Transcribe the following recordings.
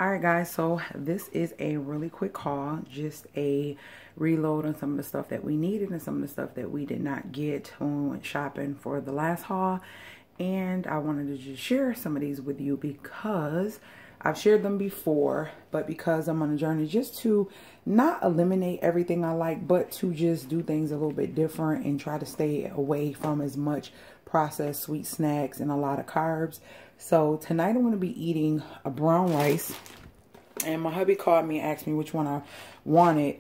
Alright guys, so this is a really quick haul, just a reload on some of the stuff that we needed and some of the stuff that we did not get when we went shopping for the last haul. And I wanted to just share some of these with you because I've shared them before, but because I'm on a journey just to not eliminate everything I like, but to just do things a little bit different and try to stay away from as much processed sweet snacks and a lot of carbs. So tonight I'm going to be eating a brown rice, and my hubby called me and asked me which one I wanted.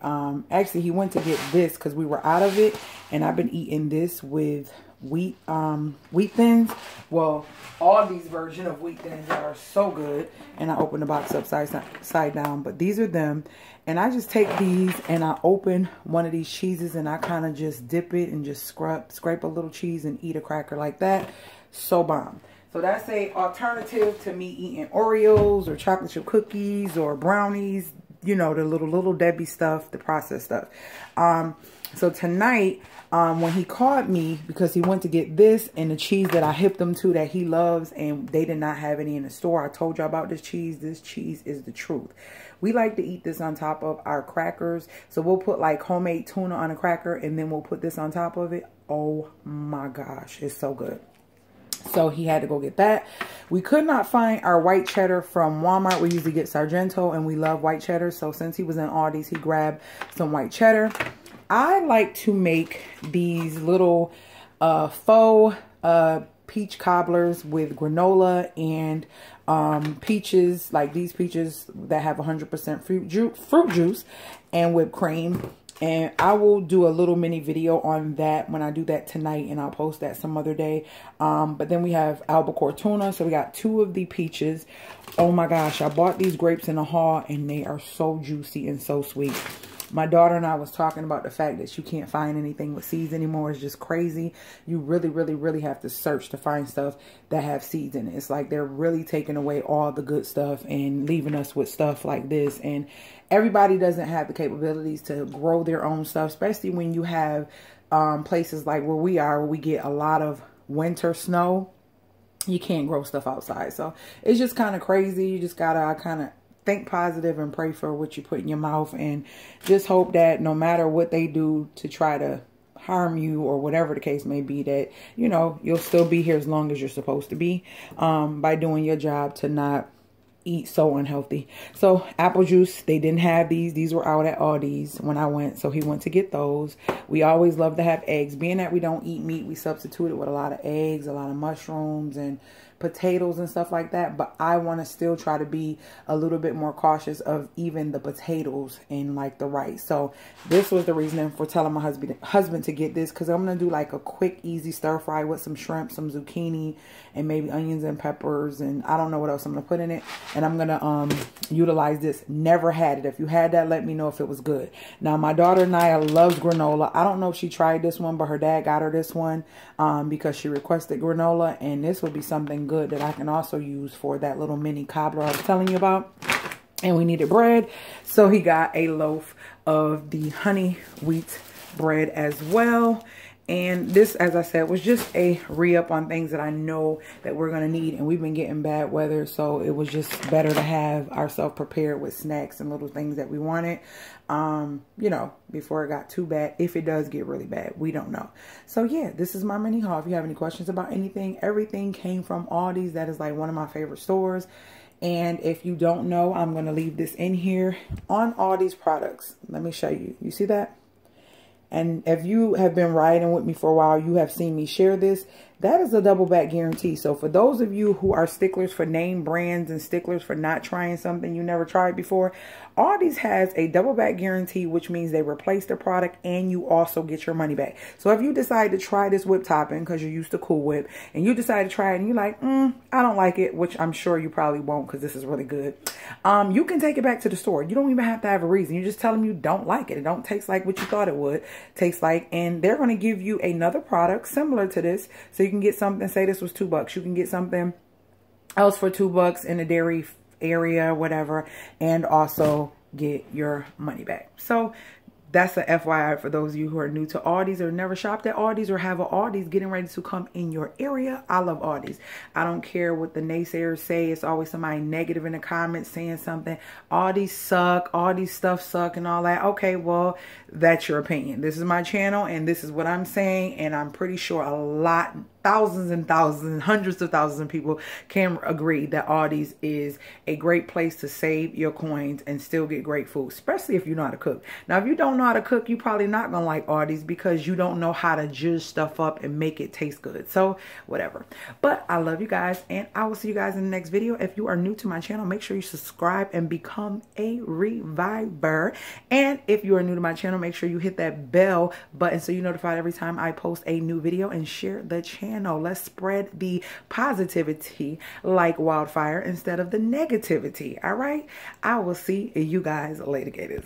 Actually, he went to get this because we were out of it, and I've been eating this with wheat thins. Well, Aldi's version of wheat thins are so good, and I opened the box upside down, but these are them. And I just take these and I open one of these cheeses and I kind of just dip it and just scrape a little cheese and eat a cracker like that. So bomb. So that's a alternative to me eating Oreos or chocolate chip cookies or brownies, you know, the little Debbie stuff, the processed stuff. So tonight, when he called me, because he went to get this and the cheese that I hipped him to that he loves, and they did not have any in the store. I told you about this cheese. This cheese is the truth. We like to eat this on top of our crackers. So we'll put like homemade tuna on a cracker and then we'll put this on top of it. Oh my gosh, it's so good. So he had to go get that. We could not find our white cheddar from Walmart. We usually get Sargento and we love white cheddar. So since he was in Aldi's, he grabbed some white cheddar. I like to make these little faux peach cobblers with granola and peaches, like these peaches that have 100% fruit juice and whipped cream. And I will do a little mini video on that when I do that tonight, and I'll post that some other day. But then we have albacore tuna. So we got 2 of the peaches. Oh my gosh, I bought these grapes in a haul and they are so juicy and so sweet. My daughter and I was talking about the fact that you can't find anything with seeds anymore. It's just crazy. You really have to search to find stuff that have seeds in it. It's like they're really taking away all the good stuff and leaving us with stuff like this. And everybody doesn't have the capabilities to grow their own stuff, especially when you have places like where we are, where we get a lot of winter snow. You can't grow stuff outside. So it's just kind of crazy. You just gotta kind of think positive and pray for what you put in your mouth, and just hope that no matter what they do to try to harm you or whatever the case may be, that, you know, you'll still be here as long as you're supposed to be, by doing your job to not eat so unhealthy. So apple juice, they didn't have these. These were out at Aldi's when I went, so he went to get those. We always love to have eggs. Being that we don't eat meat, we substitute it with a lot of eggs, a lot of mushrooms and potatoes and stuff like that. But I want to still try to be a little bit more cautious of even the potatoes and like the rice. So this was the reason for telling my husband to get this, because I'm going to do like a quick easy stir fry with some shrimp, some zucchini, and maybe onions and peppers, and I don't know what else I'm going to put in it. And I'm going to utilize this. Never had it. If you had that, let me know if it was good. Now my daughter Naya loves granola. I don't know if she tried this one, but her dad got her this one because she requested granola, and this would be something good that I can also use for that little mini cobbler I was telling you about. And we needed bread, so he got a loaf of the honey wheat bread as well. And this, as I said, was just a re-up on things that I know that we're going to need. And we've been getting bad weather, so it was just better to have ourselves prepared with snacks and little things that we wanted, you know, before it got too bad. If it does get really bad, we don't know. So yeah, this is my mini haul. If you have any questions about anything, everything came from Aldi's. That is like one of my favorite stores. And if you don't know, I'm going to leave this in here on Aldi's products. Let me show you. You see that? And if you have been riding with me for a while, you have seen me share this. That is a double back guarantee. So for those of you who are sticklers for name brands and sticklers for not trying something you never tried before, Aldi's has a double back guarantee, which means they replace the product and you also get your money back. So if you decide to try this whip topping because you're used to Cool Whip, and you decide to try it and you're like, I don't like it, which I'm sure you probably won't because this is really good, you can take it back to the store. You don't even have to have a reason. You just tell them you don't like it. It don't taste like what you thought it would taste like, and they're going to give you another product similar to this, so you can get something. Say this was $2, you can get something else for $2 in the dairy area, whatever, and also get your money back. So that's a FYI for those of you who are new to Aldi's or never shopped at Aldi's or have an Aldi's getting ready to come in your area. I love Aldi's. I don't care what the naysayers say. It's always somebody negative in the comments saying something. Aldi's suck. Aldi's stuff suck and all that. Okay, well, that's your opinion. This is my channel and this is what I'm saying. And I'm pretty sure a lot, thousands and thousands, hundreds of thousands of people can agree that Aldi's is a great place to save your coins and still get great food, especially if you know how to cook. Now, if you don't know how to cook, you're probably not going to like Aldi's because you don't know how to judge stuff up and make it taste good. So whatever. But I love you guys and I will see you guys in the next video. If you are new to my channel, make sure you subscribe and become a reviver. And if you are new to my channel, make sure you hit that bell button so you're notified every time I post a new video, and share the channel. Let's spread the positivity like wildfire instead of the negativity. All right. I will see you guys later, gators.